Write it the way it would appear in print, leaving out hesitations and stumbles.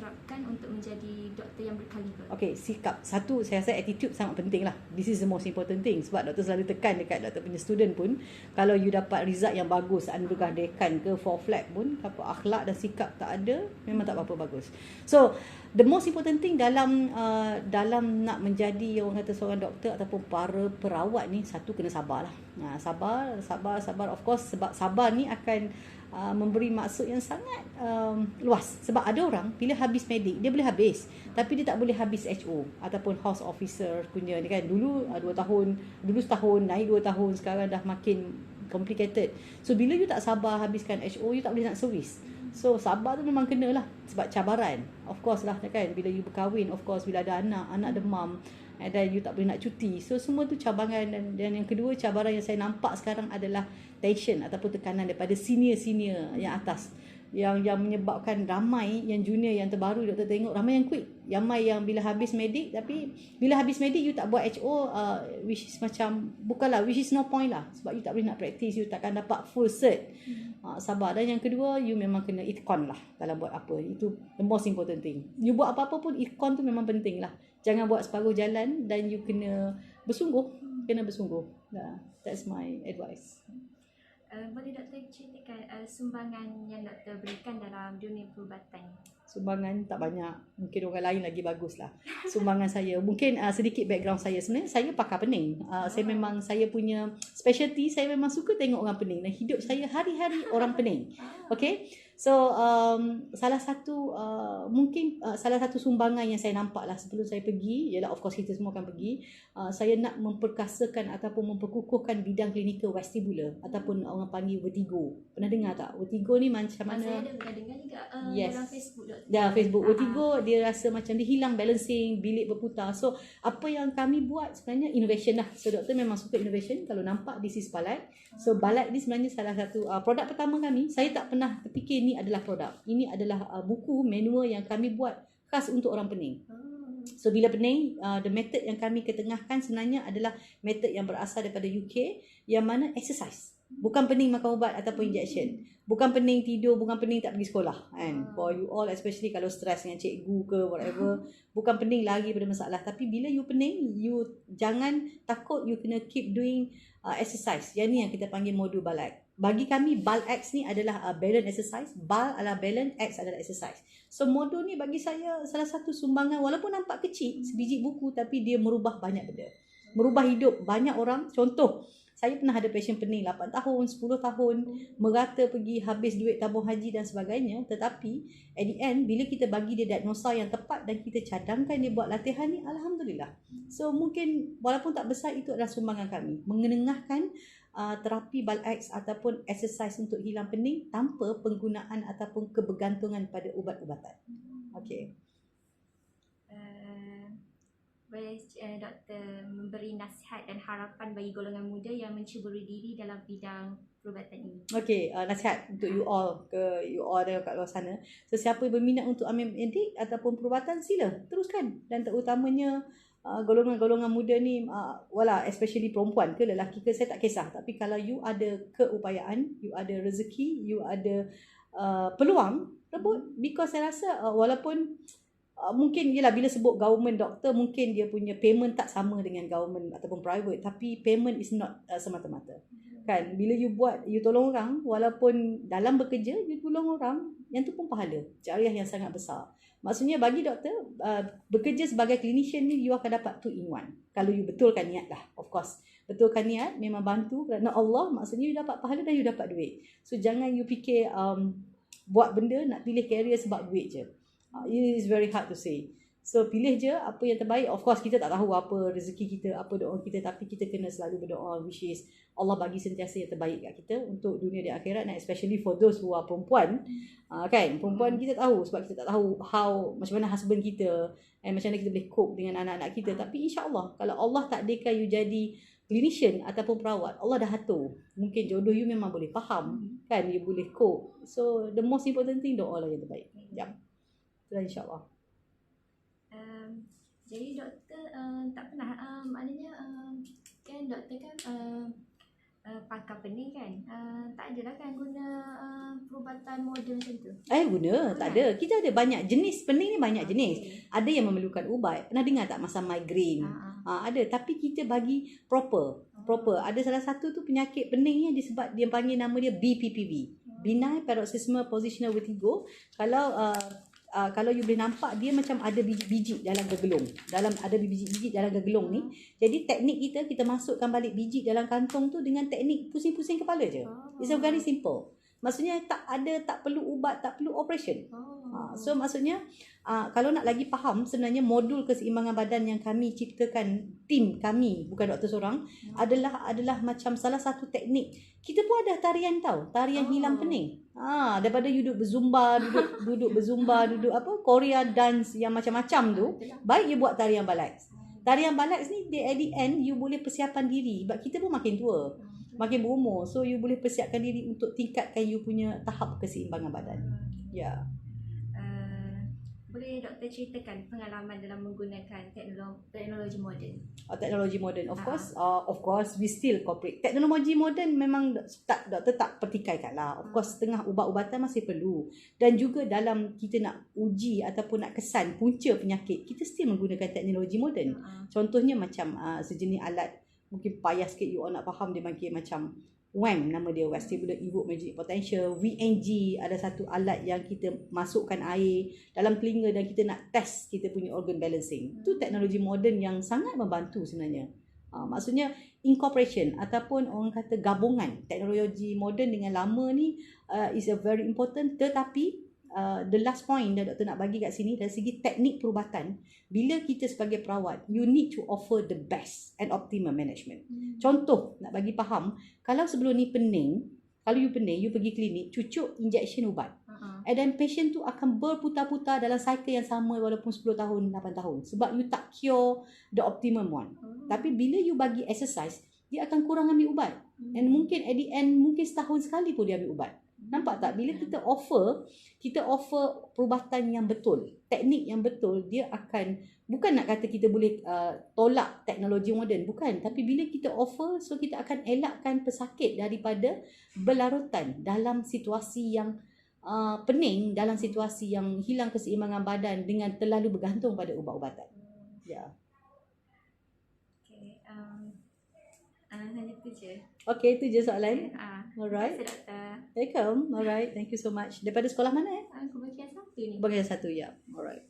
terapkan untuk menjadi doktor yang berkaliber? Okay, sikap. Satu, saya rasa attitude sangat penting lah. This is the most important thing. Sebab doktor selalu tekan dekat doktor punya student pun, kalau you dapat result yang bagus, anugerah dekan ke, for flat pun, apa akhlak dan sikap tak ada, memang tak apa-apa bagus. So, the most important thing dalam nak menjadi orang kata seorang doktor ataupun para perawat ni, satu kena sabar lah. Sabar. Of course, sebab sabar ni akan memberi maksud yang sangat luas. Sebab ada orang bila habis medik, dia boleh habis, tapi dia tak boleh habis HO ataupun house officer punya ni kan. Dulu 2 tahun, dulu setahun, naik 2 tahun, sekarang dah makin complicated. So bila you tak sabar habiskan HO, you tak boleh nak servis. So sabar tu memang kena lah, sebab cabaran. Of course lah kan, bila you berkahwin, of course bila ada anak demam, dan you tak boleh nak cuti. So semua tu cabaran. Dan yang kedua, cabaran yang saya nampak sekarang adalah tension ataupun tekanan daripada senior-senior yang atas, yang menyebabkan ramai yang junior, yang terbaru doktor tengok, ramai yang quit, ramai yang bila habis medik, tapi bila habis medik you tak buat HO, which is macam bukanlah, which is no point lah, sebab you tak boleh nak practice, you takkan dapat full cert. Sabar. Dan yang kedua, you memang kena itqan lah dalam buat apa. Itu the most important thing. You buat apa-apa pun, itqan tu memang penting lah. Jangan buat separuh jalan, dan you kena bersungguh. That's my advice. Boleh doktor ceritakan sumbangan yang doktor berikan dalam dunia perubatan? Sumbangan tak banyak. Mungkin orang lain lagi bagus lah sumbangan saya. Mungkin sedikit background saya. Sebenarnya saya pakar pening. Saya punya specialty, saya memang suka tengok orang pening. Dan hidup saya hari-hari orang pening. Okay. So salah satu sumbangan yang saya nampak lah sebelum saya pergi, ialah of course kita semua akan pergi, saya nak memperkasakan ataupun memperkukuhkan bidang klinikal vestibular, ataupun orang panggil vertigo. Pernah dengar tak? Vertigo ni macam mana? Saya ada pernah dengar juga dalam Facebook. Facebook. Vertigo, dia rasa macam dia hilang balancing, bilik berputar. So apa yang kami buat sebenarnya innovation lah. So doktor memang suka innovation. Kalau nampak, this is Balat. So Balat ni sebenarnya salah satu produk pertama kami. Saya tak pernah terfikir ini adalah produk. Ini adalah buku manual yang kami buat khas untuk orang pening. So bila pening, the method yang kami ketengahkan sebenarnya adalah method yang berasal daripada UK, yang mana exercise. Bukan pening makan ubat ataupun injection. Bukan pening tidur, bukan pening tak pergi sekolah kan. For you all, especially kalau stress dengan cikgu ke whatever, bukan pening lagi pada masalah. Tapi bila you pening, you jangan takut, you kena keep doing exercise. Yang ni yang kita panggil modul Balat. Bagi kami, BAL-X ni adalah balance exercise. BAL adalah balance, X adalah exercise. So modul ni bagi saya salah satu sumbangan, walaupun nampak kecil, sebiji buku, tapi dia merubah banyak benda. Merubah hidup banyak orang. Contoh, saya pernah ada pasien pening 8 tahun, 10 tahun, merata pergi habis duit tabung haji dan sebagainya. Tetapi at the end, bila kita bagi dia diagnosa yang tepat dan kita cadangkan dia buat latihan ni, Alhamdulillah. So mungkin walaupun tak besar, itu adalah sumbangan kami. Mengenengahkan terapi BAL-X ataupun exercise untuk hilang pening tanpa penggunaan ataupun kebergantungan pada ubat-ubatan. Okay. Boleh doktor memberi nasihat dan harapan bagi golongan muda yang mencuburi diri dalam bidang perubatan ini? Okay, nasihat untuk you all ada kat luar sana. So siapa yang berminat untuk ambil medik ataupun perubatan, sila teruskan. Dan terutamanya golongan-golongan muda ni, especially perempuan ke lelaki ke, saya tak kisah. Tapi kalau you ada keupayaan, you ada rezeki, you ada peluang, rebut. Because saya rasa walaupun mungkin yelah, bila sebut government doctor, mungkin dia punya payment tak sama dengan government ataupun private, tapi payment is not semata-mata kan. Bila you tolong orang, walaupun dalam bekerja you tolong orang, yang tu pun pahala jariah yang sangat besar. Maksudnya bagi doktor, bekerja sebagai clinician ni, you akan dapat 2 in 1 kalau you betulkan niat lah. Of course, betulkan niat, memang bantu kerana Allah, maksudnya you dapat pahala dan you dapat duit. So jangan you fikir buat benda nak pilih career sebab duit je. It is very hard to say. So pilih je apa yang terbaik. Of course kita tak tahu apa rezeki kita, apa doa kita, tapi kita kena selalu berdoa, which is Allah bagi sentiasa yang terbaik kat kita untuk dunia dan akhirat. And especially for those who are perempuan, kan, perempuan kita tahu, sebab kita tak tahu macam mana husband kita, and macam mana kita boleh cope dengan anak-anak kita. Tapi insyaAllah, kalau Allah takdirkan you jadi clinician ataupun perawat, Allah dah atur. Mungkin jodoh you memang boleh faham, kan, you boleh cope. So the most important thing, doa lah yang terbaik. InsyaAllah. Jadi doktor tak pernah, maknanya kan doktor kan pakar pening kan, tak adalah kan guna perubatan moden macam tu? Guna, tak ada. Kita ada banyak jenis. Pening ni banyak jenis. Okay. Ada yang memerlukan ubat. Pernah dengar tak masa migraine? Ada. Tapi kita bagi proper. Ada salah satu tu penyakit pening ni disebab dia panggil nama dia BPPV. Benign Paroxysmal Positional Vertigo. Kalau you boleh nampak dia macam ada biji-biji dalam gegelung. Ada biji-biji dalam gegelung ni. Jadi teknik kita masukkan balik biji dalam kantong tu dengan teknik pusing-pusing kepala je. It's a very simple. Maksudnya tak perlu ubat, tak perlu operation. So maksudnya kalau nak lagi faham, sebenarnya modul keseimbangan badan yang kami ciptakan, tim kami, bukan doktor seorang, adalah macam salah satu teknik. Kita pun ada tarian tarian hilang pening. Daripada you duduk berzumba, duduk Korea dance yang macam-macam tu, baik you buat tarian balance. Tarian balance ni at the end you boleh persiapan diri, sebab kita pun makin tua, makin berumur, so you boleh persiapkan diri untuk tingkatkan you punya tahap keseimbangan badan. Ya. Boleh doktor ceritakan pengalaman dalam menggunakan teknologi moden? Teknologi moden, of course we still cooperate. Teknologi moden memang doktor tak pertikaikan lah. Of course setengah ubat-ubatan masih perlu, dan juga dalam kita nak uji ataupun nak kesan punca penyakit, kita still menggunakan teknologi moden. Contohnya macam sejenis alat, mungkin payah sikit you all nak faham, dia panggil macam WEM, nama dia, Vestibular Evoked Magnetic Potential. VNG ada satu alat yang kita masukkan air dalam telinga dan kita nak test kita punya organ balancing. Itu teknologi moden yang sangat membantu sebenarnya. Maksudnya incorporation ataupun orang kata gabungan teknologi moden dengan lama ni is a very important. Tetapi the last point yang doktor nak bagi kat sini dari segi teknik perubatan, bila kita sebagai perawat, you need to offer the best and optimum management. Contoh nak bagi faham, kalau sebelum ni pening, kalau you pening, you pergi klinik, cucuk injection ubat. And then patient tu akan berputar-putar dalam cycle yang sama walaupun 10 tahun, 8 tahun. Sebab you tak cure the optimum one. Tapi bila you bagi exercise, dia akan kurang ambil ubat. And mungkin at the end, mungkin setahun sekali pun dia ambil ubat. Nampak tak? Bila kita offer perubatan yang betul, teknik yang betul, dia akan, bukan nak kata kita boleh tolak teknologi moden, bukan. Tapi bila kita offer, so kita akan elakkan pesakit daripada berlarutan dalam situasi yang pening, dalam situasi yang hilang keseimbangan badan dengan terlalu bergantung pada ubat-ubatan. Ya. Okay, hanya tu je. Okay, itu je soalan. Alright. Terima kasih doktor. Welcome. Alright, thank you so much. Daripada sekolah mana? Aku bagian satu ni. Bagian satu, ya. Alright.